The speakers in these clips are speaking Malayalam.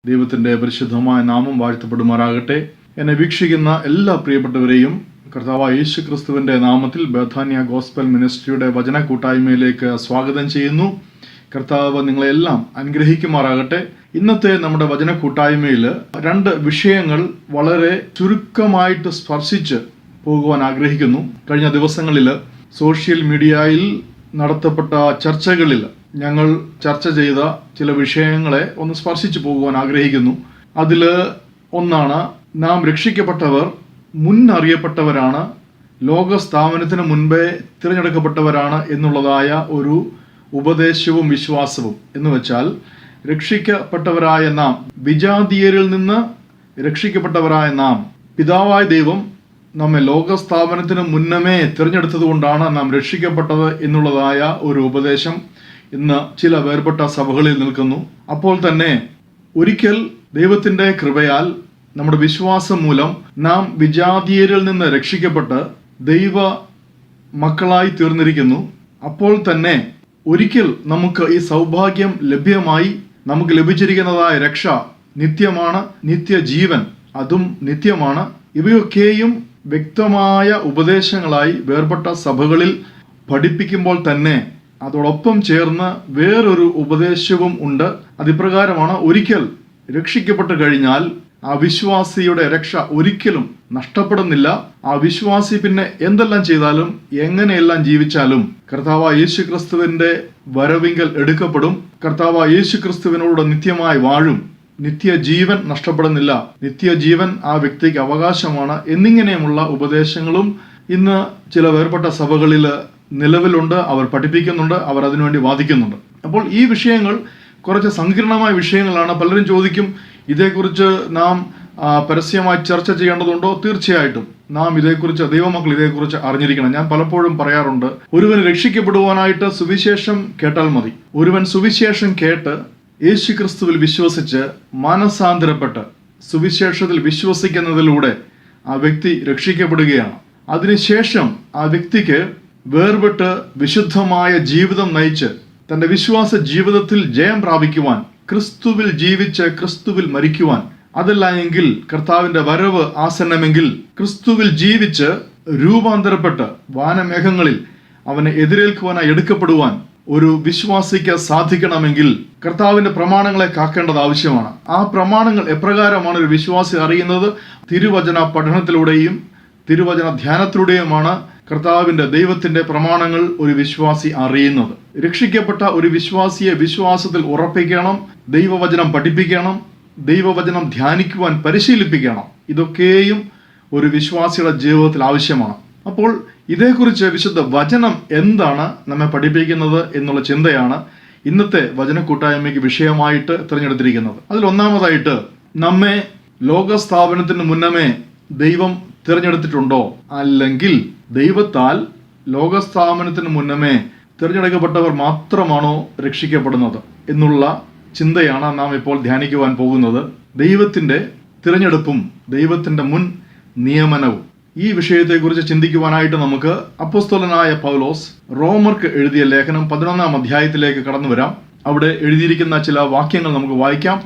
ദൈവത്തിൻ്റെ പരിശുദ്ധമായ നാമം വാഴ്ത്തപ്പെടുമാറാകട്ടെ. എന്നെ വീക്ഷിക്കുന്ന എല്ലാ പ്രിയപ്പെട്ടവരെയും കർത്താവായ യേശു ക്രിസ്തുവിൻ്റെ നാമത്തിൽ ബഥാനിയ ഗോസ്പൽ മിനിസ്ട്രിയുടെ വചന കൂട്ടായ്മയിലേക്ക് സ്വാഗതം ചെയ്യുന്നു. കർത്താവ് നിങ്ങളെല്ലാം അനുഗ്രഹിക്കുമാറാകട്ടെ. ഇന്നത്തെ നമ്മുടെ വചന കൂട്ടായ്മയിൽ രണ്ട് വിഷയങ്ങൾ വളരെ ചുരുക്കമായിട്ട് സ്പർശിച്ച് പോകുവാൻ ആഗ്രഹിക്കുന്നു. കഴിഞ്ഞ ദിവസങ്ങളിൽ സോഷ്യൽ മീഡിയയിൽ നടത്തപ്പെട്ട ചർച്ചകളിൽ ഞങ്ങൾ ചർച്ച ചെയ്ത ചില വിഷയങ്ങളെ ഒന്ന് സ്പർശിച്ചു പോകുവാൻ ആഗ്രഹിക്കുന്നു. അതിൽ ഒന്നാണ്, നാം രക്ഷിക്കപ്പെട്ടവർ മുന്നറിയപ്പെട്ടവരാണ്, ലോകസ്ഥാപനത്തിന് മുൻപേ തിരഞ്ഞെടുക്കപ്പെട്ടവരാണ് എന്നുള്ളതായ ഒരു ഉപദേശവും വിശ്വാസവും. എന്ന് വെച്ചാൽ, രക്ഷിക്കപ്പെട്ടവരായ നാം, വിജാതീയരിൽ നിന്ന് രക്ഷിക്കപ്പെട്ടവരായ നാം, പിതാവായ ദൈവം നമ്മെ ലോകസ്ഥാപനത്തിന് മുന്നമേ തിരഞ്ഞെടുത്തത് കൊണ്ടാണ് നാം രക്ഷിക്കപ്പെട്ടത് എന്നുള്ളതായ ഒരു ഉപദേശം ഇന്ന് ചില വേർപെട്ട സഭകളിൽ നിൽക്കുന്നു. അപ്പോൾ തന്നെ ഒരിക്കൽ ദൈവത്തിൻ്റെ കൃപയാൽ നമ്മുടെ വിശ്വാസം മൂലം നാം വിജാതീയരിൽ നിന്ന് രക്ഷിക്കപ്പെട്ട് ദൈവ മക്കളായി തീർന്നിരിക്കുന്നു. അപ്പോൾ തന്നെ ഒരിക്കൽ നമുക്ക് ഈ സൗഭാഗ്യം ലഭ്യമായി. നമുക്ക് ലഭിച്ചിരിക്കുന്നതായ രക്ഷ നിത്യമാണ്, നിത്യജീവൻ അതും നിത്യമാണ്. ഇവയൊക്കെയും വ്യക്തമായ ഉപദേശങ്ങളായി വേർപെട്ട സഭകളിൽ പഠിപ്പിക്കുമ്പോൾ തന്നെ അതോടൊപ്പം ചേർന്ന് വേറൊരു ഉപദേശവും ഉണ്ട്. അതിപ്രകാരമാണ്, ഒരിക്കൽ രക്ഷിക്കപ്പെട്ട് കഴിഞ്ഞാൽ ആ വിശ്വാസിയുടെ രക്ഷ ഒരിക്കലും നഷ്ടപ്പെടുന്നില്ല. ആ വിശ്വാസി പിന്നെ എന്തെല്ലാം ചെയ്താലും എങ്ങനെയെല്ലാം ജീവിച്ചാലും കർത്താവായ യേശു ക്രിസ്തുവിന്റെ വരവിങ്കൽ എടുക്കപ്പെടും. കർത്താവായ യേശു ക്രിസ്തുവിനോട് നിത്യമായി വാഴും. നിത്യജീവൻ നഷ്ടപ്പെടുന്നില്ല. നിത്യജീവൻ ആ വ്യക്തിക്ക് അവകാശമാണ് എന്നിങ്ങനെയുമുള്ള ഉപദേശങ്ങളും ഇന്ന് ചില വേർപെട്ട സഭകളിൽ നിലവിലുണ്ട്. അവർ പഠിപ്പിക്കുന്നുണ്ട്, അവർ അതിനുവേണ്ടി വാദിക്കുന്നുണ്ട്. അപ്പോൾ ഈ വിഷയങ്ങൾ കുറച്ച് സങ്കീർണമായ വിഷയങ്ങളാണ്. പലരും ചോദിക്കും, ഇതേക്കുറിച്ച് നാം പരസ്യമായി ചർച്ച ചെയ്യേണ്ടതുണ്ടോ? തീർച്ചയായിട്ടും നാം ഇതേക്കുറിച്ച്, ദൈവമക്കൾ ഇതേക്കുറിച്ച് അറിഞ്ഞിരിക്കണം. ഞാൻ പലപ്പോഴും പറയാറുണ്ട്, ഒരുവൻ രക്ഷിക്കപ്പെടുവാനായിട്ട് സുവിശേഷം കേട്ടാൽ മതി. ഒരുവൻ സുവിശേഷം കേട്ട് യേശു ക്രിസ്തുവിൽ വിശ്വസിച്ച് മാനസാന്തരപ്പെട്ട് സുവിശേഷത്തിൽ വിശ്വസിക്കുന്നതിലൂടെ ആ വ്യക്തി രക്ഷിക്കപ്പെടുകയാണ്. അതിനുശേഷം ആ വ്യക്തിക്ക് വേർപെട്ട് വിശുദ്ധമായ ജീവിതം നയിച്ച് തൻ്റെ വിശ്വാസ ജീവിതത്തിൽ ജയം പ്രാപിക്കുവാൻ, ക്രിസ്തുവിൽ ജീവിച്ച് ക്രിസ്തുവിൽ മരിക്കുവാൻ, അതല്ല എങ്കിൽ കർത്താവിൻ്റെ വരവ് ആസന്നമെങ്കിൽ ക്രിസ്തുവിൽ ജീവിച്ച് രൂപാന്തരപ്പെട്ട് വാനമേഘങ്ങളിൽ അവനെ എതിരേൽക്കുവാനായി എടുക്കപ്പെടുവാൻ ഒരു വിശ്വാസിക്ക് സാധിക്കണമെങ്കിൽ കർത്താവിന്റെ പ്രമാണങ്ങളെ കാക്കേണ്ടത് ആവശ്യമാണ്. ആ പ്രമാണങ്ങൾ എപ്രകാരമാണ് ഒരു വിശ്വാസി അറിയുന്നത്? തിരുവചന പഠനത്തിലൂടെയും തിരുവചന ധ്യാനത്തിലൂടെയുമാണ് കർത്താവിന്റെ ദൈവത്തിന്റെ പ്രമാണങ്ങൾ ഒരു വിശ്വാസി അറിയുന്നത്. രക്ഷിക്കപ്പെട്ട ഒരു വിശ്വാസിയെ വിശ്വാസത്തിൽ ഉറപ്പിക്കണം, ദൈവവചനം പഠിപ്പിക്കണം, ദൈവവചനം ധ്യാനിക്കുവാൻ പരിശീലിപ്പിക്കണം. ഇതൊക്കെയും ഒരു വിശ്വാസിയുടെ ജീവിതത്തിൽ ആവശ്യമാണ്. അപ്പോൾ ഇതേക്കുറിച്ച് വിശുദ്ധ വചനം എന്താണ് നമ്മെ പഠിപ്പിക്കുന്നത് എന്നുള്ള ചിന്തയാണ് ഇന്നത്തെ വചന കൂട്ടായ്മയ്ക്ക് വിഷയമായിട്ട് തിരഞ്ഞെടുത്തിരിക്കുന്നത്. അതിൽ ഒന്നാമതായിട്ട്, നമ്മെ ലോകസ്ഥാപനത്തിന് മുന്നമേ ദൈവം തിരഞ്ഞെടുത്തിട്ടുണ്ടോ? അല്ലെങ്കിൽ ദൈവത്താൽ ലോകസ്ഥാപനത്തിന് മുന്നമേ തിരഞ്ഞെടുക്കപ്പെട്ടവർ മാത്രമാണോ രക്ഷിക്കപ്പെടുന്നത് എന്നുള്ള ചിന്തയാണ് നാം ഇപ്പോൾ ധ്യാനിക്കുവാൻ പോകുന്നത്. ദൈവത്തിൻ്റെ തിരഞ്ഞെടുപ്പും ദൈവത്തിൻ്റെ മുൻ നിയമനവും. ഈ വിഷയത്തെക്കുറിച്ച് ചിന്തിക്കുവാനായിട്ട് നമുക്ക് അപ്പോസ്തലനായ പൗലോസ് റോമർക്ക് എഴുതിയ ലേഖനം 11-ാം അധ്യായത്തിലേക്ക് കടന്നു വരാം. അവിടെ എഴുതിയിരിക്കുന്ന ചില വാക്യങ്ങൾ നമുക്ക് വായിക്കാം.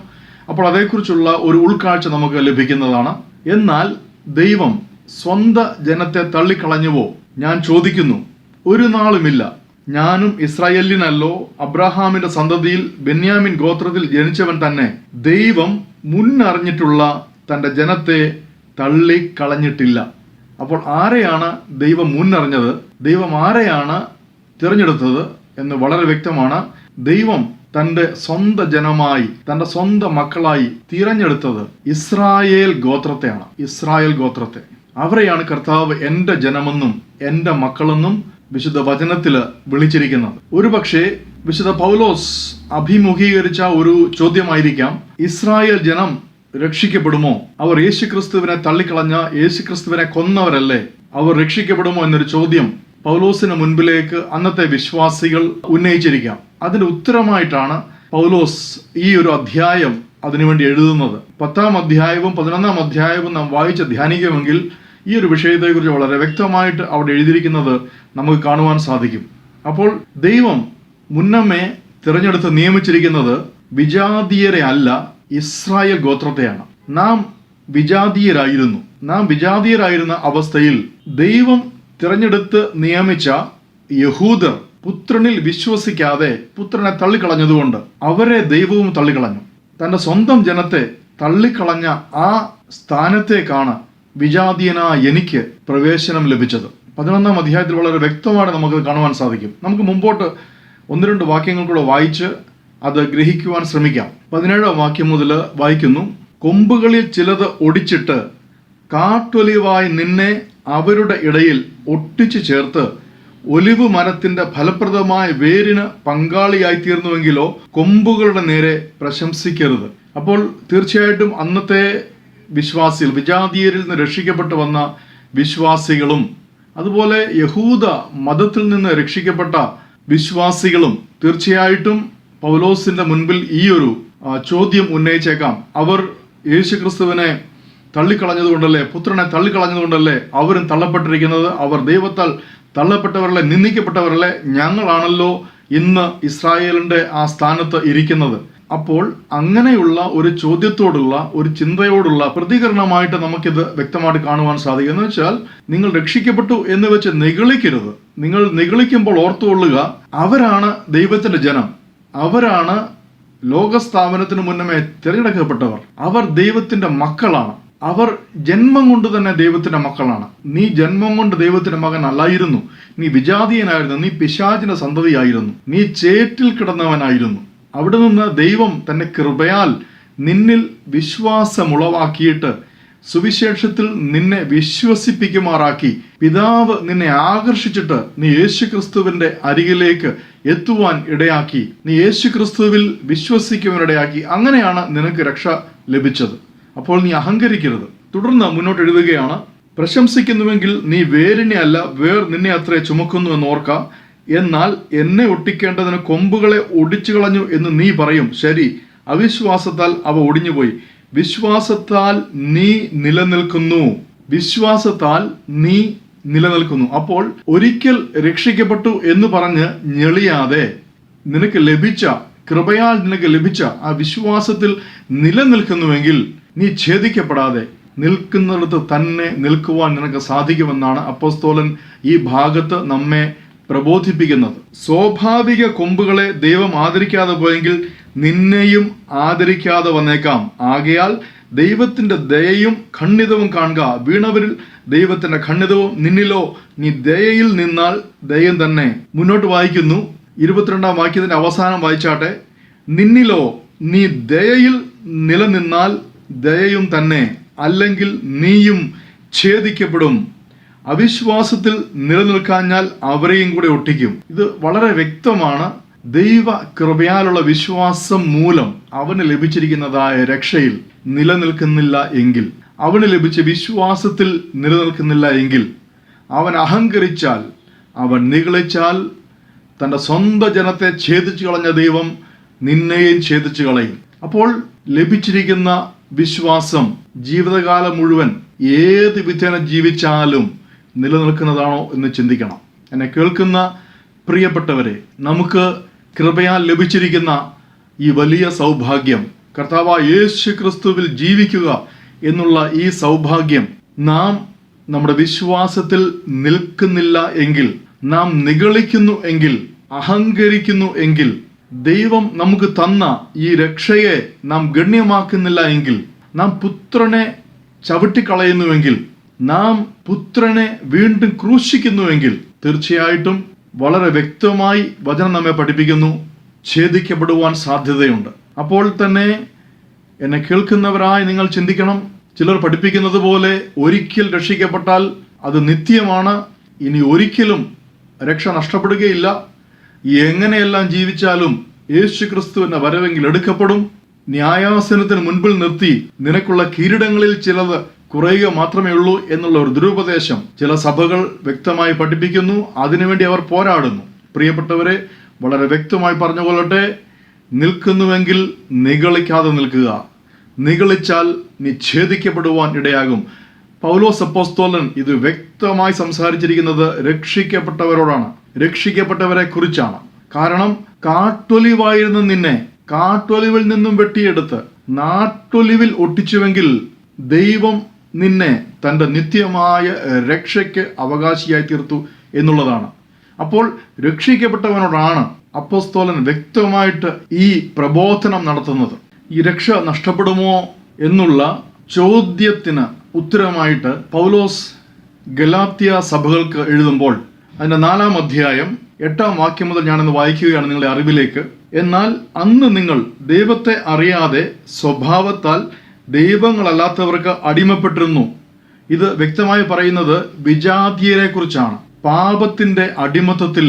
അപ്പോൾ അതേക്കുറിച്ചുള്ള ഒരു ഉൾക്കാഴ്ച നമുക്ക് ലഭിക്കുന്നതാണ്. എന്നാൽ ദൈവം സ്വന്ത ജനത്തെ തള്ളിക്കളഞ്ഞുവോ? ഞാൻ ചോദിക്കുന്നു. ഒരു നാളുമില്ല. ഞാനും ഇസ്രായേലിനല്ലോ, അബ്രഹാമിന്റെ സന്തതിയിൽ ബെന്യാമിൻ ഗോത്രത്തിൽ ജനിച്ചവൻ തന്നെ. ദൈവം മുന്നറിഞ്ഞിട്ടുള്ള തൻ്റെ ജനത്തെ തള്ളിക്കളഞ്ഞിട്ടില്ല. അപ്പോൾ ആരെയാണ് ദൈവം മുന്നറിഞ്ഞത്? ദൈവം ആരെയാണ് തിരഞ്ഞെടുത്തത് എന്ന് വളരെ വ്യക്തമാണ്. ദൈവം തൻ്റെ സ്വന്തം ജനമായി, തൻ്റെ സ്വന്തം മക്കളായി തിരഞ്ഞെടുത്തത് ഇസ്രായേൽ ഗോത്രത്തെയാണ്. ഇസ്രായേൽ ഗോത്രത്തെ, അവരെയാണ് കർത്താവ് എൻ്റെ ജനമെന്നും എൻ്റെ മക്കളെന്നും വിശുദ്ധ വചനത്തിൽ വിളിച്ചിരിക്കുന്നത്. ഒരുപക്ഷെ വിശുദ്ധ പൗലോസ് അഭിമുഖീകരിച്ച ഒരു ചോദ്യമായിരിക്കാം, ഇസ്രായേൽ ജനം രക്ഷിക്കപ്പെടുമോ? അവർ യേശുക്രിസ്തുവിനെ തള്ളിക്കളഞ്ഞ, യേശുക്രിസ്തുവിനെ കൊന്നവരല്ലേ, അവർ രക്ഷിക്കപ്പെടുമോ എന്നൊരു ചോദ്യം പൗലോസിന് മുൻപിലേക്ക് അന്നത്തെ വിശ്വാസികൾ ഉന്നയിച്ചിരിക്കാം. അതിന്റെ ഉത്തരമായിട്ടാണ് പൗലോസ് ഈ ഒരു അധ്യായം അതിനുവേണ്ടി എഴുതുന്നത്. 10-ാം അധ്യായവും 11-ാം അധ്യായവും നാം വായിച്ച് ധ്യാനിക്കുമെങ്കിൽ ഈ ഒരു വിഷയത്തെക്കുറിച്ച് വളരെ വ്യക്തമായിട്ട് അവിടെ എഴുതിയിരിക്കുന്നത് നമുക്ക് കാണുവാൻ സാധിക്കും. അപ്പോൾ ദൈവം മുന്നമേ തിരഞ്ഞെടുത്ത് നിയമിച്ചിരിക്കുന്നത് വിജാതീയരെ അല്ല, ഇസ്രായേൽ ഗോത്രത്തെയാണ്. നാം വിജാതീയരായിരുന്ന അവസ്ഥയിൽ ദൈവം തിരഞ്ഞെടുത്ത് നിയമിച്ച യഹൂദർ പുത്രനിൽ വിശ്വസിക്കാതെ പുത്രനെ തള്ളിക്കളഞ്ഞതുകൊണ്ട് അവരെ ദൈവവും തള്ളിക്കളഞ്ഞു. തന്റെ സ്വന്തം ജനത്തെ തള്ളിക്കളഞ്ഞ ആ സ്ഥാനത്തേക്കാണ് വിജാതീയനായ എനിക്ക് പ്രവേശനം ലഭിച്ചത്. 11-ാം അധ്യായത്തിൽ വളരെ വ്യക്തമായിട്ട് നമുക്ക് കാണുവാൻ സാധിക്കും. നമുക്ക് മുമ്പോട്ട് 1-2 വാക്യങ്ങൾ കൂടെ വായിച്ച് അത് ഗ്രഹിക്കുവാൻ ശ്രമിക്കാം. 17-ാം വാക്യം മുതൽ വായിക്കുന്നു. കൊമ്പുകളിൽ ചിലത് ഒടിച്ചിട്ട് കാട്ടൊലിവായി നിന്നെ അവരുടെ ഇടയിൽ ഒട്ടിച്ചു ചേർത്ത് ഒലിവ് മരത്തിന്റെ ഫലപ്രദമായ വേരിന് പങ്കാളിയായി തീർന്നുവെങ്കിലോ കൊമ്പുകളുടെ നേരെ പ്രശംസിക്കരുത്. അപ്പോൾ തീർച്ചയായിട്ടും അന്നത്തെ വിശ്വാസികൾ, വിജാതീയരിൽ നിന്ന് രക്ഷിക്കപ്പെട്ടു വന്ന വിശ്വാസികളും അതുപോലെ യഹൂദ മതത്തിൽ നിന്ന് രക്ഷിക്കപ്പെട്ട വിശ്വാസികളും തീർച്ചയായിട്ടും പൗലോസിന്റെ മുൻപിൽ ഈ ഒരു ചോദ്യം ഉന്നയിച്ചേക്കാം. അവർ യേശുക്രിസ്തുവിനെ തള്ളിക്കളഞ്ഞതുകൊണ്ടല്ലേ, പുത്രനെ തള്ളിക്കളഞ്ഞതുകൊണ്ടല്ലേ അവരും തള്ളപ്പെട്ടിരിക്കുന്നത്? അവർ ദൈവത്താൽ തള്ളപ്പെട്ടവരല്ലേ, നിന്ദിക്കപ്പെട്ടവരല്ലേ? ഞങ്ങളാണല്ലോ ഇന്ന് ഇസ്രായേലിന്റെ ആ സ്ഥാനത്ത് ഇരിക്കുന്നത്. അപ്പോൾ അങ്ങനെയുള്ള ഒരു ചോദ്യത്തോടുള്ള, ഒരു ചിന്തയോടുള്ള പ്രതികരണമായിട്ട് നമുക്കിത് വ്യക്തമായിട്ട് കാണുവാൻ സാധിക്കും. എന്ന് വെച്ചാൽ, നിങ്ങൾ രക്ഷിക്കപ്പെട്ടു എന്ന് വെച്ച് നിഗളിക്കരുത്. നിങ്ങൾ നിഗളിക്കുമ്പോൾ ഓർത്തുകൊള്ളുക, അവരാണ് ദൈവത്തിന്റെ ജനം, അവരാണ് ലോകസ്ഥാപനത്തിന് മുന്നമേ തിരഞ്ഞെടുക്കപ്പെട്ടവർ, അവർ ദൈവത്തിന്റെ മക്കളാണ്, അവർ ജന്മം കൊണ്ട് തന്നെ ദൈവത്തിന്റെ മക്കളാണ്. നീ ജന്മം കൊണ്ട് ദൈവത്തിന്റെ മകൻ അല്ലായിരുന്നു, നീ വിജാതീയനായിരുന്നു, നീ പിശാചിന്റെ സന്തതിയായിരുന്നു, നീ ചേറ്റിൽ കിടന്നവനായിരുന്നു. അവിടെ നിന്ന് ദൈവം തന്റെ കൃപയാൽ നിന്നിൽ വിശ്വാസമുളവാക്കിയിട്ട് സുവിശേഷത്തിൽ നിന്നെ വിശ്വസിപ്പിക്കുമാറാക്കി, പിതാവ് നിന്നെ ആകർഷിച്ചിട്ട് നീ യേശുക്രിസ്തുവിന്റെ അരികിലേക്ക് എത്തുവാൻ ഇടയാക്കി, നീ യേശുക്രിസ്തുവിൽ വിശ്വസിക്കുവാനിടയാക്കി. അങ്ങനെയാണ് നിനക്ക് രക്ഷ ലഭിച്ചത്. അപ്പോൾ നീ അഹങ്കരിക്കരുത്. തുടർന്ന് മുന്നോട്ട് എഴുതുകയാണ്. പ്രശംസിക്കുന്നുവെങ്കിൽ നീ വേരിനെ അല്ല, വേർ നിന്നെ അത്രേ ചുമക്കുന്നു എന്നോർക്ക. എന്നാൽ എന്നെ ഒട്ടിക്കേണ്ടതിന് കൊമ്പുകളെ ഒടിച്ചു കളഞ്ഞു എന്ന് നീ പറയും. ശരി, അവിശ്വാസത്താൽ അവ ഒടിഞ്ഞുപോയി. വിശ്വാസത്താൽ നീ നിലനിൽക്കുന്നു. വിശ്വാസത്താൽ നീ നിലനിൽക്കുന്നു. അപ്പോൾ ഒരിക്കൽ രക്ഷിക്കപ്പെട്ടു എന്ന് പറഞ്ഞ് ഞെളിയാതെ നിനക്ക് ലഭിച്ച കൃപയാൽ നിനക്ക് ലഭിച്ച ആ വിശ്വാസത്തിൽ നിലനിൽക്കുന്നുവെങ്കിൽ നീ ഛേദിക്കപ്പെടാതെ നിൽക്കുന്നിടത്ത് തന്നെ നിൽക്കുവാൻ നിനക്ക് സാധിക്കുമെന്നാണ് അപ്പോസ്തലൻ ഈ ഭാഗത്ത് നമ്മെ പ്രബോധിപ്പിക്കുന്നത്. സ്വാഭാവിക കൊമ്പുകളെ ദൈവം ആദരിക്കാതെ പോയെങ്കിൽ നിന്നെയും ആദരിക്കാതെ വന്നേക്കാം. ആകയാൽ ദൈവത്തിന്റെ ദയയും ഖണ്ഡിതവും കാണുക. വീണവരിൽ ദൈവത്തിന്റെ ഖണ്ഡിതവും, നിന്നിലോ നീ ദയയിൽ നിന്നാൽ ദയം തന്നെ. മുന്നോട്ട് വായിക്കുന്നു, 22-ാം വാക്യത്തിന്റെ അവസാനം വായിച്ചാട്ടെ. നിന്നിലോ നീ ദയയിൽ നിലനിന്നാൽ ദയയും തന്നെ, അല്ലെങ്കിൽ നീയും ഛേദിക്കപ്പെടും. അവിശ്വാസത്തിൽ നിലനിൽക്കാഞ്ഞാൽ അവരെയും കൂടെ ഒട്ടിക്കും. ഇത് വളരെ വ്യക്തമാണ്. ദൈവ കൃപയാലുള്ള വിശ്വാസം മൂലം അവന് ലഭിച്ചിരിക്കുന്നതായ രക്ഷയിൽ നിലനിൽക്കുന്നില്ല എങ്കിൽ, അവന് ലഭിച്ച വിശ്വാസത്തിൽ നിലനിൽക്കുന്നില്ല എങ്കിൽ, അവൻ അഹങ്കരിച്ചാൽ, അവൻ നിഗളിച്ചാൽ, തൻ്റെ സ്വന്തം ജനത്തെ ഛേദിച്ചു കളഞ്ഞ ദൈവം നിന്നെയും ഛേദിച്ചു കളയും. അപ്പോൾ ലഭിച്ചിരിക്കുന്ന വിശ്വാസം ജീവിതകാലം മുഴുവൻ ഏത് വിധേന ജീവിച്ചാലും നിലനിൽക്കുന്നതാണോ എന്ന് ചിന്തിക്കണം. എന്നെ കേൾക്കുന്ന പ്രിയപ്പെട്ടവരെ, നമുക്ക് കൃപയാൽ ലഭിച്ചിരിക്കുന്ന ഈ വലിയ സൗഭാഗ്യം, കർത്താവായ യേശു ക്രിസ്തുവിൽ ജീവിക്കുക എന്നുള്ള ഈ സൗഭാഗ്യം, നാം നമ്മുടെ വിശ്വാസത്തിൽ നിൽക്കുന്നില്ല എങ്കിൽ, നാം നിഗളിക്കുന്നു എങ്കിൽ, അഹങ്കരിക്കുന്നു എങ്കിൽ, ദൈവം നമുക്ക് തന്ന ഈ രക്ഷയെ നാം ഗണ്യമാക്കുന്നില്ല എങ്കിൽ, നാം പുത്രനെ ചവിട്ടിക്കളയുന്നുവെങ്കിൽ, നാം പുത്രനെ വീണ്ടും ക്രൂശിക്കുന്നുവെങ്കിൽ, തീർച്ചയായിട്ടും വളരെ വ്യക്തമായി വചനം നമ്മെ പഠിപ്പിക്കുന്നു, ഛേദിക്കപ്പെടുവാൻ സാധ്യതയുണ്ട്. അപ്പോൾ തന്നെ എന്നെ കേൾക്കുന്നവരായി നിങ്ങൾ ചിന്തിക്കണം. ചിലർ പഠിപ്പിക്കുന്നത് പോലെ ഒരിക്കൽ രക്ഷിക്കപ്പെട്ടാൽ അത് നിത്യമാണ്, ഇനി ഒരിക്കലും രക്ഷ നഷ്ടപ്പെടുകയില്ല, എങ്ങനെയെല്ലാം ജീവിച്ചാലും യേശു ക്രിസ്തുവിന്റെ വരവെങ്കിൽ എടുക്കപ്പെടും, ന്യായാസനത്തിന് മുൻപിൽ നിർത്തി നിനക്കുള്ള കിരീടങ്ങളിൽ ചിലത് കുറയുക മാത്രമേ ഉള്ളൂ എന്നുള്ള ഒരു ദുരുപദേശം ചില സഭകൾ വ്യക്തമായി പഠിപ്പിക്കുന്നു. അതിനുവേണ്ടി അവർ പോരാടുന്നു. പ്രിയപ്പെട്ടവരെ, വളരെ വ്യക്തമായി പറഞ്ഞുകൊള്ളട്ടെ, നിൽക്കുന്നുവെങ്കിൽ നിഗളിക്കാതെ നിൽക്കുക. നിഗളിച്ചാൽ നീ ഛേദിക്കപ്പെടുവാൻ ഇടയാകും. പൗലോസ് അപ്പോസ്തലൻ ഇത് വ്യക്തമായി സംസാരിച്ചിരിക്കുന്നത് രക്ഷിക്കപ്പെട്ടവരോടാണ്, രക്ഷിക്കപ്പെട്ടവരെ കുറിച്ചാണ്. കാരണം കാട്ടൊലിവായിരുന്ന നിന്നെ കാട്ടൊലിവിൽ നിന്നും വെട്ടിയെടുത്ത് നാട്ടൊലിവിൽ ഒട്ടിച്ചുവെങ്കിൽ ദൈവം നിന്നെ തൻ്റെ നിത്യമായ രക്ഷയ്ക്ക് അവകാശിയായി തീർത്തു എന്നുള്ളതാണ്. അപ്പോൾ രക്ഷിക്കപ്പെട്ടവനോടാണ് അപ്പോസ്തലൻ വ്യക്തമായിട്ട് ഈ പ്രബോധനം നടത്തുന്നത്. ഈ രക്ഷ നഷ്ടപ്പെടുമോ എന്നുള്ള ചോദ്യത്തിന് ഉത്തരമായിട്ട് പൗലോസ് ഗലാത്യ സഭകൾക്ക് എഴുതുമ്പോൾ അതിൻ്റെ 4-ാം അധ്യായം 8-ാം വാക്യം മുതൽ ഞാനിന്ന് വായിക്കുകയാണ് നിങ്ങളുടെ അറിവിലേക്ക്. എന്നാൽ അന്ന് നിങ്ങൾ ദൈവത്തെ അറിയാതെ സ്വഭാവത്താൽ ദൈവങ്ങളല്ലാത്തവർക്ക് അടിമപ്പെട്ടിരുന്നു. ഇത് വ്യക്തമായി പറയുന്നത് വിജാതീയരെ കുറിച്ചാണ്. പാപത്തിന്റെ അടിമത്തത്തിൽ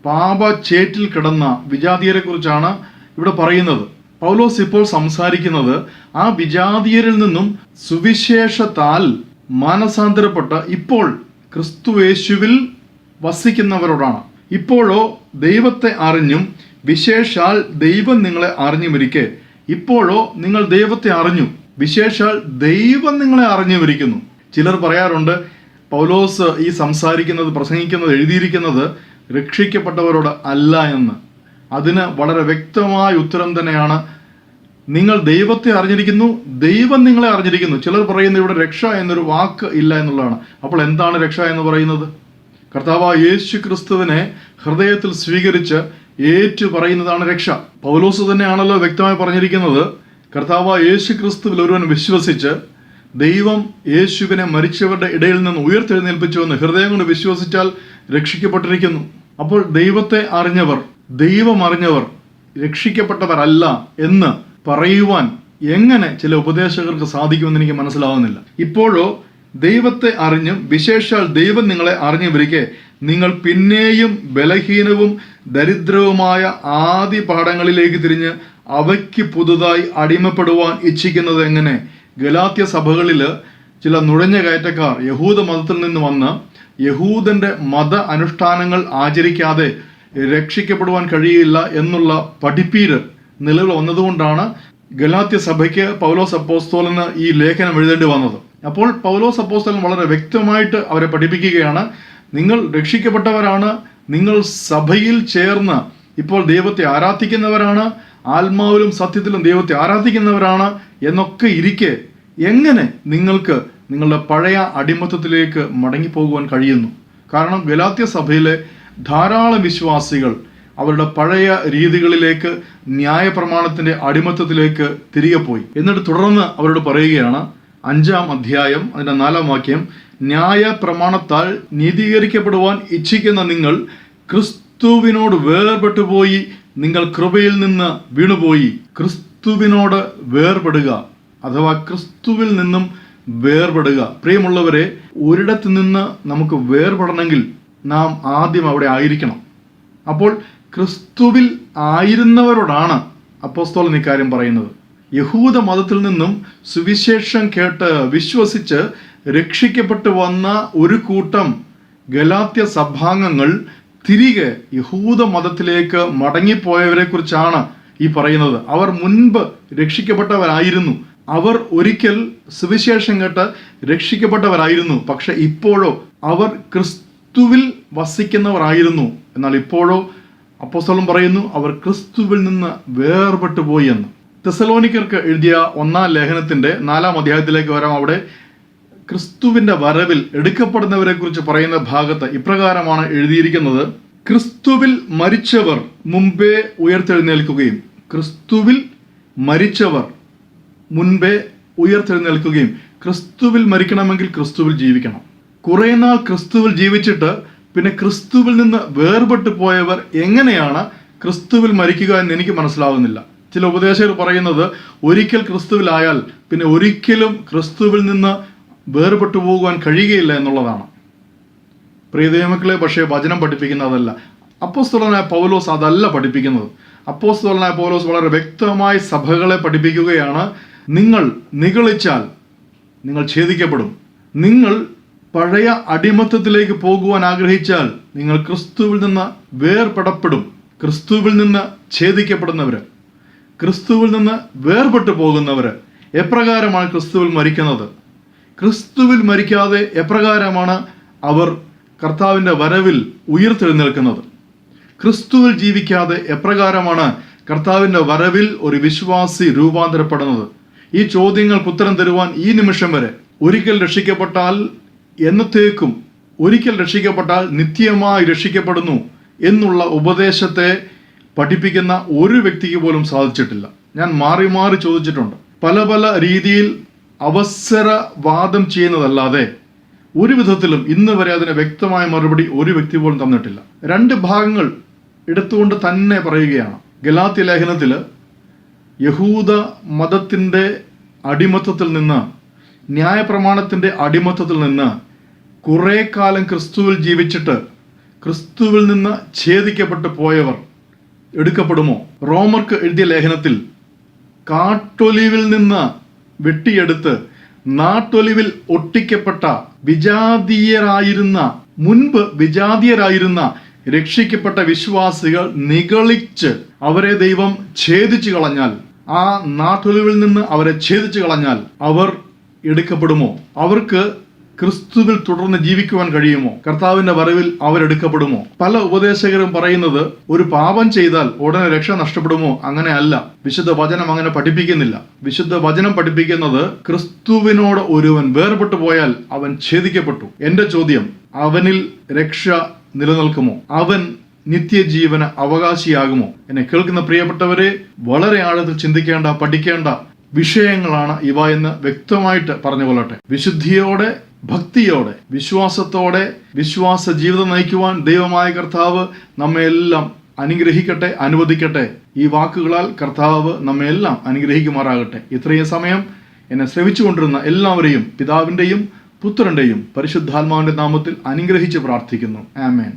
പാപച്ചേറ്റിൽ കിടന്ന വിജാതീയരെ കുറിച്ചാണ് ഇവിടെ പറയുന്നത്. പൗലോസ് ഇപ്പോൾ സംസാരിക്കുന്നത് ആ വിജാതീയരിൽ നിന്നും സുവിശേഷത്താൽ മാനസാന്തരപ്പെട്ട ഇപ്പോൾ ക്രിസ്തുയേശുവിൽ വസിക്കുന്നവരോടാണ്. ഇപ്പോഴോ ദൈവത്തെ അറിഞ്ഞും വിശേഷാൽ ദൈവം നിങ്ങളെ അറിഞ്ഞുമിരിക്കെ, ഇപ്പോഴോ നിങ്ങൾ ദൈവത്തെ അറിഞ്ഞു, വിശേഷാൽ ദൈവം നിങ്ങളെ അറിഞ്ഞുമിരിക്കുന്നു. ചിലർ പറയാറുണ്ട് പൗലോസ് ഈ സംസാരിക്കുന്നത്, പ്രസംഗിക്കുന്നത്, എഴുതിയിരിക്കുന്നത് രക്ഷിക്കപ്പെട്ടവരോട് അല്ല എന്ന്. അതിന് വളരെ വ്യക്തമായ ഉത്തരം തന്നെയാണ്. നിങ്ങൾ ദൈവത്തെ അറിഞ്ഞിരിക്കുന്നു, ദൈവം നിങ്ങളെ അറിഞ്ഞിരിക്കുന്നു. ചിലർ പറയുന്നത് ഇവിടെ രക്ഷ എന്നൊരു വാക്ക് ഇല്ല എന്നുള്ളതാണ്. അപ്പോൾ എന്താണ് രക്ഷ എന്ന് പറയുന്നത്? കർത്താവായ യേശു ക്രിസ്തുവിനെ ഹൃദയത്തിൽ സ്വീകരിച്ച് ഏറ്റു പറയുന്നതാണ് രക്ഷ. പൗലോസ് തന്നെയാണല്ലോ വ്യക്തമായി പറഞ്ഞിരിക്കുന്നത്, കർത്താവായ യേശു ക്രിസ്തുവിൽ ഒരുവൻ വിശ്വസിച്ച് ദൈവം യേശുവിനെ മരിച്ചവരുടെ ഇടയിൽ നിന്ന് ഉയർത്തെഴുന്നേൽപ്പിച്ചുവെന്ന് ഹൃദയം കൊണ്ട് വിശ്വസിച്ചാൽ രക്ഷിക്കപ്പെട്ടിരിക്കുന്നു. അപ്പോൾ ദൈവത്തെ അറിഞ്ഞവർ, ദൈവം അറിഞ്ഞവർ രക്ഷിക്കപ്പെട്ടവരല്ല എന്ന് പറയുവാൻ എങ്ങനെ ചില ഉപദേശകർക്ക് സാധിക്കുമെന്ന് എനിക്ക് മനസ്സിലാവുന്നില്ല. ഇപ്പോഴോ ദൈവത്തെ അറിഞ്ഞും വിശേഷാൽ ദൈവം നിങ്ങളെ അറിഞ്ഞുവരിക്കെ നിങ്ങൾ പിന്നെയും ബലഹീനവും ദരിദ്രവുമായ ആദി പാഠങ്ങളിലേക്ക് തിരിഞ്ഞ് അവയ്ക്ക് പുതുതായി അടിമപ്പെടുവാൻ ഇച്ഛിക്കുന്നത് എങ്ങനെ? ഗലാത്യ സഭകളിൽ ചില നുഴഞ്ഞ കയറ്റക്കാർ യഹൂദ മതത്തിൽ നിന്ന് വന്ന് യഹൂദന്റെ മത അനുഷ്ഠാനങ്ങൾ ആചരിക്കാതെ രക്ഷിക്കപ്പെടുവാൻ കഴിയില്ല എന്നുള്ള പഠിപ്പീര് നിലവിൽ വന്നതുകൊണ്ടാണ് ഗലാത്യ സഭയ്ക്ക് പൗലോസ് അപ്പോസ്തലന് ഈ ലേഖനം എഴുതേണ്ടി വന്നത്. അപ്പോൾ പൗലോസ് അപ്പോസ്തലൻ വളരെ വ്യക്തമായിട്ട് അവരെ പഠിപ്പിക്കുകയാണ്, നിങ്ങൾ രക്ഷിക്കപ്പെട്ടവരാണ്, നിങ്ങൾ സഭയിൽ ചേർന്ന് ഇപ്പോൾ ദൈവത്തെ ആരാധിക്കുന്നവരാണ്, ആത്മാവിലും സത്യത്തിലും ദൈവത്തെ ആരാധിക്കുന്നവരാണ് എന്നൊക്കെ ഇരിക്കെ എങ്ങനെ നിങ്ങൾക്ക് നിങ്ങളുടെ പഴയ അടിമത്തത്തിലേക്ക് മടങ്ങിപ്പോകുവാൻ കഴിയുന്നു? കാരണം ഗലാത്യ സഭയിലെ ധാരാളം വിശ്വാസികൾ അവരുടെ പഴയ രീതികളിലേക്ക്, ന്യായപ്രമാണത്തിന്റെ അടിമത്തത്തിലേക്ക് തിരികെ പോയി. എന്നിട്ട് തുടർന്ന് അവരോട് പറയുകയാണ്, 5-ാം അധ്യായം അതിൻ്റെ 4-ാം വാക്യം, ന്യായ പ്രമാണത്താൽ നീതീകരിക്കപ്പെടുവാൻ ഇച്ഛിക്കുന്ന നിങ്ങൾ ക്രിസ്തുവിനോട് വേർപെട്ടു പോയി, നിങ്ങൾ കൃപയിൽ നിന്ന് വീണുപോയി. ക്രിസ്തുവിനോട് വേർപെടുക അഥവാ ക്രിസ്തുവിൽ നിന്നും വേർപെടുക. പ്രിയമുള്ളവരെ, ഒരിടത്ത് നിന്ന് നമുക്ക് വേർപെടണമെങ്കിൽ നാം ആദ്യം അവിടെ ആയിരിക്കണം. അപ്പോൾ ക്രിസ്തുവിൽ ആയിരുന്നവരോടാണ് അപ്പോസ്തലൻ ഇക്കാര്യം പറയുന്നത്. യഹൂദ മതത്തിൽ നിന്നും സുവിശേഷം കേട്ട് വിശ്വസിച്ച് രക്ഷിക്കപ്പെട്ടു വന്ന ഒരു കൂട്ടം ഗലാത്യ സഭാംഗങ്ങൾ തിരികെ യഹൂദ മതത്തിലേക്ക് മടങ്ങിപ്പോയവരെ കുറിച്ചാണ് ഈ പറയുന്നത്. അവർ മുൻപ് രക്ഷിക്കപ്പെട്ടവരായിരുന്നു, അവർ ഒരിക്കൽ സുവിശേഷം കേട്ട് രക്ഷിക്കപ്പെട്ടവരായിരുന്നു. പക്ഷെ ഇപ്പോഴോ അവർ ക്രിസ്തുവിൽ വസിക്കുന്നവരായിരുന്നു. എന്നാൽ ഇപ്പോഴോ അപ്പോസ്തലൻ പറയുന്നു അവർ ക്രിസ്തുവിൽ നിന്ന് വേർപെട്ടു പോയി എന്ന്. തെസലോനിക്കർക്ക് എഴുതിയ 1-ാം ലേഖനത്തിന്റെ 4-ാം അധ്യായത്തിലേക്ക് വരാം. അവിടെ ക്രിസ്തുവിന്റെ വരവിൽ എടുക്കപ്പെടുന്നവരെ കുറിച്ച് പറയുന്ന ഭാഗത്ത് ഇപ്രകാരമാണ് എഴുതിയിരിക്കുന്നത്, ക്രിസ്തുവിൽ മരിച്ചവർ മുമ്പേ ഉയർത്തെഴുന്നേൽക്കുകയും, ക്രിസ്തുവിൽ മരിച്ചവർ മുൻപേ ഉയർത്തെഴുന്നേൽക്കുകയും. ക്രിസ്തുവിൽ മരിക്കണമെങ്കിൽ ക്രിസ്തുവിൽ ജീവിക്കണം. കുറെ നാൾ ക്രിസ്തുവിൽ ജീവിച്ചിട്ട് പിന്നെ ക്രിസ്തുവിൽ നിന്ന് വേർപെട്ടു പോയവർ എങ്ങനെയാണ് ക്രിസ്തുവിൽ മരിക്കുക എന്ന് എനിക്ക് മനസ്സിലാവുന്നില്ല. ചില ഉപദേശകർ പറയുന്നത് ഒരിക്കൽ ക്രിസ്തുവിലായാൽ പിന്നെ ഒരിക്കലും ക്രിസ്തുവിൽ നിന്ന് വേർപെട്ടു പോകുവാൻ കഴിയുകയില്ല എന്നുള്ളതാണ്. പ്രിയദൈവമക്കളെ, പക്ഷേ വചനം പഠിപ്പിക്കുന്നതല്ല. അപ്പോസ്തലനായ പൗലോസ് അതല്ല പഠിപ്പിക്കുന്നത്. അപ്പോസ്തലനായ പൗലോസ് വളരെ വ്യക്തമായി സഭകളെ പഠിപ്പിക്കുകയാണ്, നിങ്ങൾ നിഗളിച്ചാൽ നിങ്ങൾ ഛേദിക്കപ്പെടും. നിങ്ങൾ പഴയ അടിമത്തത്തിലേക്ക് പോകുവാൻ ആഗ്രഹിച്ചാൽ നിങ്ങൾ ക്രിസ്തുവിൽ നിന്ന് വേർപെടപ്പെടും. ക്രിസ്തുവിൽ നിന്ന് ഛേദിക്കപ്പെടുന്നവര്, ക്രിസ്തുവിൽ നിന്ന് വേർപെട്ടു പോകുന്നവര് എപ്രകാരമാണ് ക്രിസ്തുവിൽ മരിക്കുന്നത്? ക്രിസ്തുവിൽ മരിക്കാതെ എപ്രകാരമാണ് അവർ കർത്താവിൻ്റെ വരവിൽ ഉയർത്തെഴുന്നേൽക്കുന്നത്? ക്രിസ്തുവിൽ ജീവിക്കാതെ എപ്രകാരമാണ് കർത്താവിൻ്റെ വരവിൽ ഒരു വിശ്വാസി രൂപാന്തരപ്പെടുന്നത്? ഈ ചോദ്യങ്ങൾക്ക് ഉത്തരം തരുവാൻ ഈ നിമിഷം വരെ ഒരിക്കൽ രക്ഷിക്കപ്പെട്ടാൽ എന്നത്തേക്കും, ഒരിക്കൽ രക്ഷിക്കപ്പെട്ടാൽ നിത്യമായി രക്ഷിക്കപ്പെടുന്നു എന്നുള്ള ഉപദേശത്തെ പഠിപ്പിക്കുന്ന ഒരു വ്യക്തിക്ക് പോലും സാധിച്ചിട്ടില്ല. ഞാൻ മാറി മാറി ചോദിച്ചിട്ടുണ്ട്. പല പല രീതിയിൽ അവസരവാദം ചെയ്യുന്നതല്ലാതെ ഒരു വിധത്തിലും ഇന്ന് വരെ അതിന് വ്യക്തമായ മറുപടി ഒരു വ്യക്തി പോലും തന്നിട്ടില്ല. രണ്ട് ഭാഗങ്ങൾ എടുത്തുകൊണ്ട് തന്നെ പറയുകയാണ്. ഗലാത്യ ലേഖനത്തിൽ യഹൂദ മതത്തിൻ്റെ അടിമത്തത്തിൽ നിന്ന്, ന്യായപ്രമാണത്തിൻ്റെ അടിമത്തത്തിൽ നിന്ന് കുറേ കാലം ക്രിസ്തുവിൽ ജീവിച്ചിട്ട് ക്രിസ്തുവിൽ നിന്ന് ഛേദിക്കപ്പെട്ടു പോയവർ എടുക്കപ്പെടുമോ? റോമർക്ക് എഴുതിയ ലേഖനത്തിൽ കാട്ടൊലിവിൽ നിന്ന് വെട്ടിയെടുത്ത് നാട്ടൊലിവിൽ ഒട്ടിക്കപ്പെട്ട മുൻപ് വിജാതീയരായിരുന്ന രക്ഷിക്കപ്പെട്ട വിശ്വാസികൾ നിഗളിച്ച് അവരെ ദൈവം ഛേദിച്ചു കളഞ്ഞാൽ, ആ നാട്ടൊലിവിൽ നിന്ന് അവരെ ഛേദിച്ചു കളഞ്ഞാൽ അവർ എടുക്കപ്പെടുമോ? അവർക്ക് ക്രിസ്തുവിൽ തുടർന്ന് ജീവിക്കുവാൻ കഴിയുമോ? കർത്താവിന്റെ വരവിൽ അവരെടുക്കപ്പെടുമോ? പല ഉപദേശകരും പറയുന്നത് ഒരു പാപം ചെയ്താൽ ഉടനെ രക്ഷ നഷ്ടപ്പെടുമോ? അങ്ങനെ അല്ല. വിശുദ്ധ വചനം അങ്ങനെ പഠിപ്പിക്കുന്നില്ല. വിശുദ്ധ വചനം പഠിപ്പിക്കുന്നത് ക്രിസ്തുവിനോട് ഒരുവൻ വേർപെട്ടു പോയാൽ അവൻ ഛേദിക്കപ്പെട്ടു. എന്റെ ചോദ്യം, അവനിൽ രക്ഷ നിലനിൽക്കുമോ? അവൻ നിത്യജീവന അവകാശിയാകുമോ? എന്നെ കേൾക്കുന്ന പ്രിയപ്പെട്ടവരെ, വളരെ ആഴത്തിൽ ചിന്തിക്കേണ്ട, പഠിക്കേണ്ട വിഷയങ്ങളാണ് ഇവ എന്ന് വ്യക്തമായിട്ട് പറഞ്ഞു കൊള്ളട്ടെ. വിശുദ്ധിയോടെ, ഭക്തിയോടെ, വിശ്വാസത്തോടെ വിശ്വാസ ജീവിതം നയിക്കുവാൻ ദൈവമായ കർത്താവ് നമ്മെല്ലാം അനുഗ്രഹിക്കട്ടെ, അനുവദിക്കട്ടെ. ഈ വാക്കുകളാൽ കർത്താവ് നമ്മെല്ലാം അനുഗ്രഹിക്കുമാറാകട്ടെ. ഇത്രയും സമയം എന്നെ ശ്രവിച്ചുകൊണ്ടിരുന്ന എല്ലാവരെയും പിതാവിൻ്റെയും പുത്രൻ്റെയും പരിശുദ്ധാത്മാവിൻ്റെ നാമത്തിൽ അനുഗ്രഹിച്ച് പ്രാർത്ഥിക്കുന്നു. ആമേൻ.